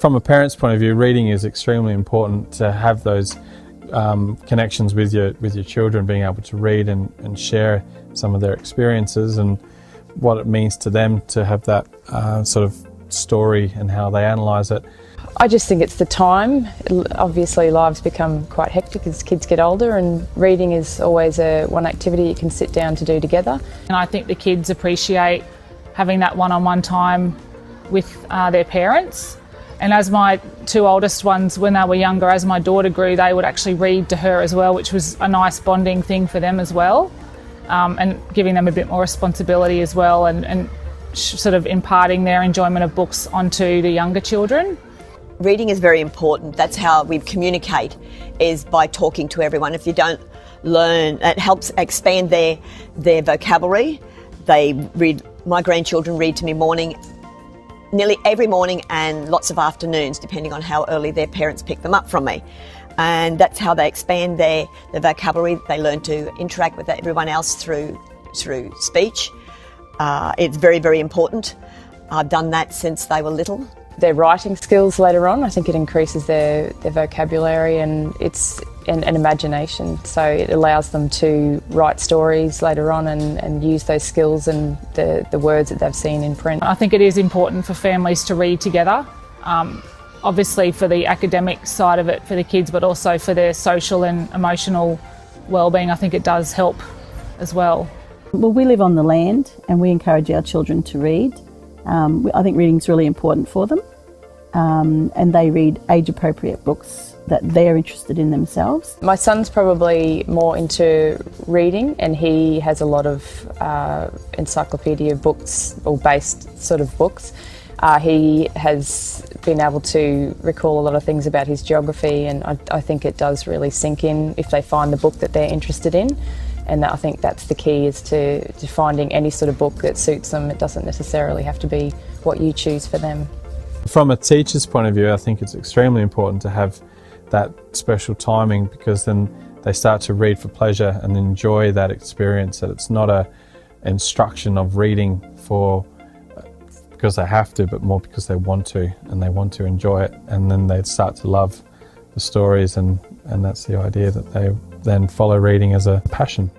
From a parent's point of view, reading is extremely important to have those connections with your children, being able to read and share some of their experiences and what it means to them to have that sort of story and how they analyse it. I just think it's the time. Obviously lives become quite hectic as kids get older, and reading is always one activity you can sit down to do together. And I think the kids appreciate having that one-on-one time with their parents. And as my two oldest ones, when they were younger, as my daughter grew, they would actually read to her as well, which was a nice bonding thing for them as well, and giving them a bit more responsibility as well, and sort of imparting their enjoyment of books onto the younger children. Reading is very important. That's how we communicate, is by talking to everyone. If you don't learn, it helps expand their vocabulary. My grandchildren read to me nearly every morning and lots of afternoons, depending on how early their parents pick them up from me. And that's how they expand their vocabulary. They learn to interact with everyone else through speech. It's very, very important. I've done that since they were little. Their writing skills later on, I think it increases their vocabulary and an imagination. So it allows them to write stories later on and use those skills and the words that they've seen in print. I think it is important for families to read together, obviously for the academic side of it for the kids, but also for their social and emotional well-being. I think it does help as well. Well, we live on the land and we encourage our children to read. I think reading is really important for them, and they read age-appropriate books that they're interested in themselves. My son's probably more into reading, and he has a lot of encyclopedia books or based sort of books. He has been able to recall a lot of things about his geography, and I think it does really sink in if they find the book that they're interested in. And I think that's the key, is to finding any sort of book that suits them. It doesn't necessarily have to be what you choose for them. From a teacher's point of view, I think it's extremely important to have that special timing, because then they start to read for pleasure and enjoy that experience, that it's not an instruction of reading because they have to, but more because they want to, and they want to enjoy it, and then they start to love the stories, and that's the idea, that they then follow reading as a passion.